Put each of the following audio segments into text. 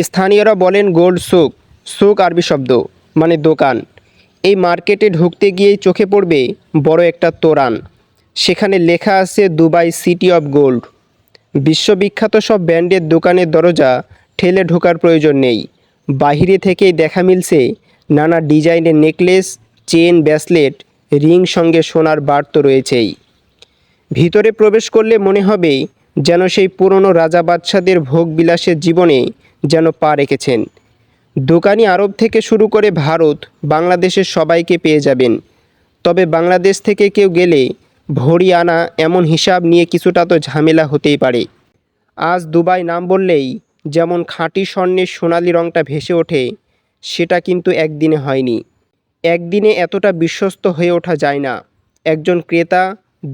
স্থানীয়রা বলেন গোল্ড সুক। সুক আরবি শব্দ, মানে দোকান। এই মার্কেটে ঢুকতে গিয়েই চোখে পড়বে বড় একটা তোরান। সেখানে লেখা আছে দুবাই সিটি অফ গোল্ড। বিশ্ববিখ্যাত সব ব্র্যান্ডের দোকানের দরজা ঠেলে ঢোকার প্রয়োজন নেই। বাহিরে থেকেই দেখা মিলছে নানা ডিজাইনের নেকলেস, চেন, ব্রেসলেট, রিং, সঙ্গে সোনার বার তো রয়েছেই। ভিতরে প্রবেশ করলে মনে হবে যেন সেই পুরনো রাজা বাদশাদের ভোগবিলাসের জীবনে যেন পা রেখেছেন। দোকানি আরব থেকে শুরু করে ভারত, বাংলাদেশের সবাইকে পেয়ে যাবেন। তবে বাংলাদেশ থেকে কেউ গেলে ভরি আনা এমন হিসাব নিয়ে কিছুটা তো ঝামেলা হতেই পারে। আজ দুবাই নাম বললেই যেমন খাঁটি স্বর্ণের সোনালি রঙটা ভেসে ওঠে, সেটা কিন্তু একদিনে হয়নি। একদিনে এতটা বিশ্বস্ত হয়ে ওঠা যায় না। একজন ক্রেতা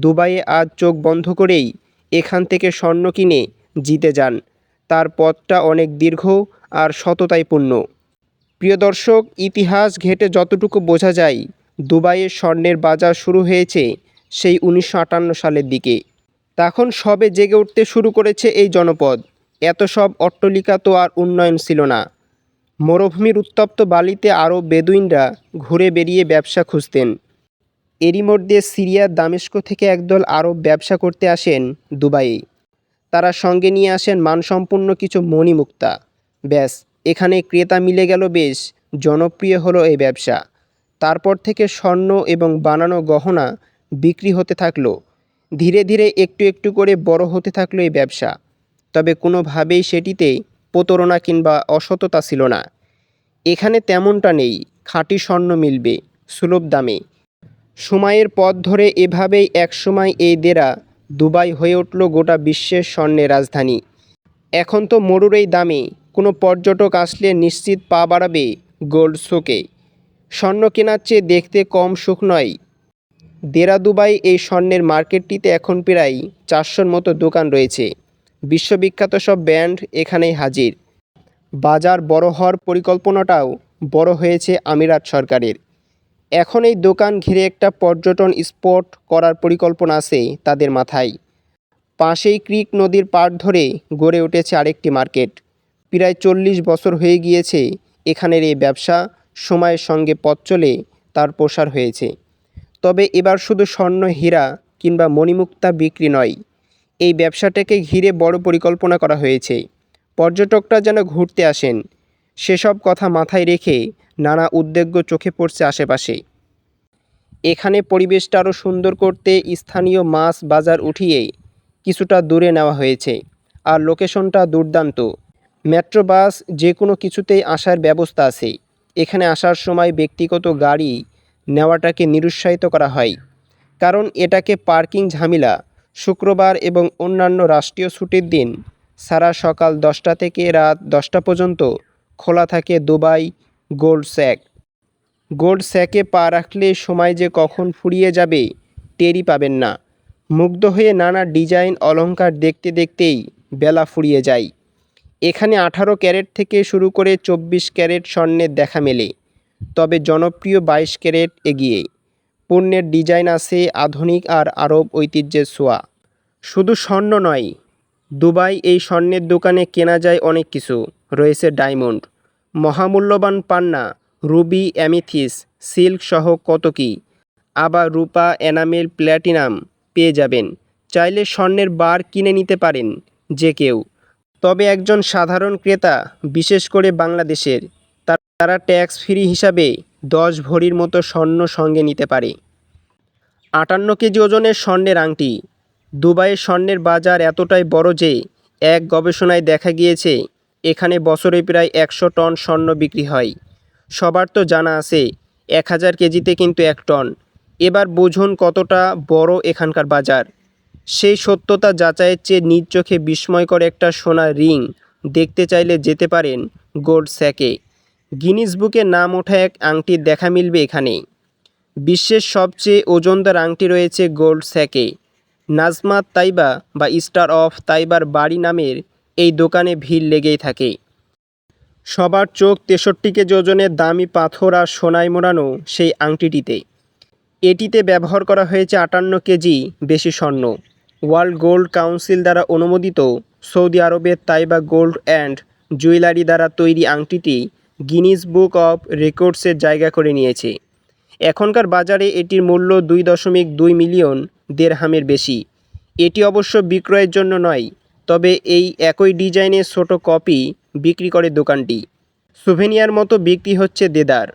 দুবাইয়ে আজ চোখ বন্ধ করেই এখান থেকে স্বর্ণ কিনে জিতে যান। তার পথটা অনেক দীর্ঘ আর সততায় পূর্ণ। প্রিয় দর্শক, ইতিহাস ঘেঁটে যতটুকু বোঝা যায়, দুবাইয়ের স্বর্ণের বাজার শুরু হয়েছে সেই 1958 সালের দিকে। তখন সবে জেগে উঠতে শুরু করেছে এই জনপদ। এত সব অট্টালিকা তো আর উন্নয়ন ছিল না। মরুভূমির উত্তপ্ত বালিতে আরব বেদুইনরা ঘুরে বেরিয়ে ব্যবসা খুঁজতেন। এরই মধ্যে সিরিয়ার দামেস্ক থেকে একদল আরব ব্যবসা করতে আসেন দুবাইয়ে। তারা সঙ্গে নিয়ে আসেন মানসম্পন্ন কিছু মণিমুক্তা। ব্যাস, এখানে ক্রেতা মিলে গেল। বেশ জনপ্রিয় হলো এই ব্যবসা। তারপর থেকে স্বর্ণ এবং বানানো গহনা বিক্রি হতে থাকলো। ধীরে ধীরে একটু একটু করে বড় হতে থাকলো এই ব্যবসা। তবে কোনোভাবেই সেটিতে প্রতারণা কিংবা অসততা ছিল না। এখানে তেমনটা নেই। খাঁটি স্বর্ণ মিলবে সুলভ দামে। সময়ের পথ ধরে এভাবেই একসময় এই দেরা দুবাই হয়ে উঠল গোটা বিশ্বের স্বর্ণের রাজধানী। এখন তো মরুর এই দামে কোনো পর্যটক আসলে নিশ্চিত পা বাড়াবে গোল্ড শোকে। স্বর্ণ কেনার চেয়ে দেখতে কম সুখ নয়। দেরা দুবাই এই স্বর্ণের মার্কেটটিতে এখন প্রায় 400-র মতো দোকান রয়েছে। বিশ্ববিখ্যাত সব ব্র্যান্ড এখানেই হাজির। বাজার বড় হওয়ার পরিকল্পনাটাও বড় হয়েছে আমিরাত সরকারের। এখন এই দোকান ঘিরে একটা পর্যটন স্পট করার পরিকল্পনা আছে তাদের মাথায়। পাশেই ক্রিক নদীর পাড় ধরে গড়ে উঠেছে আরেকটি মার্কেট। প্রায় 40 বছর হয়ে গিয়েছে এখানের এই ব্যবসা। সময়ের সঙ্গে পথ চলে তার প্রসার হয়েছে। তবে এবার শুধু স্বর্ণ, হীরা কিংবা মণিমুক্তা বিক্রি নয়, এই ব্যবসাটাকে ঘিরে বড় পরিকল্পনা করা হয়েছে। পর্যটকরা যেন ঘুরতে আসেন, সেসব কথা মাথায় রেখে নানা উদ্যোগ চোখে পড়ছে আশেপাশে। এখানে পরিবেশটা আরও সুন্দর করতে স্থানীয় মাছ বাজার উঠিয়ে কিছুটা দূরে নেওয়া হয়েছে। আর লোকেশনটা দুর্দান্ত। মেট্রো বাস যে কোনো কিছুতেই আসার ব্যবস্থা আছে। এখানে আসার সময় ব্যক্তিগত গাড়ি নেওয়াটাকে নিরুৎসাহিত করা হয়, কারণ এটাকে পার্কিং ঝামেলা। শুক্রবার এবং অন্যান্য রাষ্ট্রীয় ছুটির দিন সারা সকাল 10টা থেকে রাত 10টা পর্যন্ত খোলা থাকে দুবাই গোল্ড স্যাক। গোল্ড স্যাকে পা রাখলে সময় যে কখন ফুরিয়ে যাবে টেরই পাবেন না। মুগ্ধ হয়ে নানা ডিজাইন অলংকার দেখতে দেখতেই বেলা ফুরিয়ে যায়। এখানে 18 ক্যারেট থেকে শুরু করে 24 ক্যারেট স্বর্ণের দেখা মেলে। তবে জনপ্রিয় 22 ক্যারেট এগিয়ে। পণ্যের ডিজাইন আছে আধুনিক আর আরব ঐতিহ্যের ছোঁয়া। শুধু স্বর্ণ নয়, দুবাই এই স্বর্ণের দোকানে কেনা যায় অনেক কিছু। রয়েছে ডায়মন্ড, মহামূল্যবান পান্না, রুবি, অ্যামেথিস্ট, সিল্ক সহ কত কী। আবার রূপা, এনামেল, প্ল্যাটিনাম পেয়ে যাবেন। চাইলে স্বর্ণের বার কিনে নিতে পারেন যে কেউ। তবে একজন সাধারণ ক্রেতা, বিশেষ করে বাংলাদেশের, তারা ট্যাক্স ফ্রি হিসাবে 10 ভরির মতো স্বর্ণ সঙ্গে নিতে পারে। 58 কেজি ওজনের স্বর্ণের আংটি। দুবাইয়ের স্বর্ণের বাজার এতটাই বড় যে এক গবেষণায় দেখা গিয়েছে এখানে বছরে প্রায় 100 টন স্বর্ণ বিক্রি হয়। সবার তো জানা আছে 1000 কেজিতে কিন্তু 1 টন। এবার বুঝুন কতটা বড় এখানকার বাজার। সেই সত্যতা যাচাইয়ের চেয়ে নিজ চোখে বিস্ময়কর একটা সোনার রিং দেখতে চাইলে যেতে পারেন গোল্ড স্যাকে। গিনিস বুকে নাম ওঠা এক আংটির দেখা মিলবে এখানে। বিশ্বের সবচেয়ে ওজনদার আংটি রয়েছে গোল্ড স্যাকে। নাজমাত তাইবা বা স্টার অফ তাইবার বাড়ি নামের এই দোকানে ভিড় লেগেই থাকে। সবার চোখ 63 কেজি ওজনের দামি পাথর আর সোনায় মোড়ানো সেই আংটিটিতে। এটিতে ব্যবহার করা হয়েছে 58 কেজি বেশি স্বর্ণ। ওয়ার্ল্ড গোল্ড কাউন্সিল দ্বারা অনুমোদিত সৌদি আরবের তাইবা গোল্ড অ্যান্ড জুয়েলারি দ্বারা তৈরি আংটিটি গিনিস বুক অফ রেকর্ডসের জায়গা করে নিয়েছে। এখনকার বাজারে এটির মূল্য 2.2 মিলিয়ন দিরহামের বেশি। এটি অবশ্য বিক্রয়ের জন্য নয়, তবে এই একই ডিজাইনের ছোট কপি বিক্রি করে দোকানটি। সুভেনিয়ার মতো বিক্রি হচ্ছে দেদার।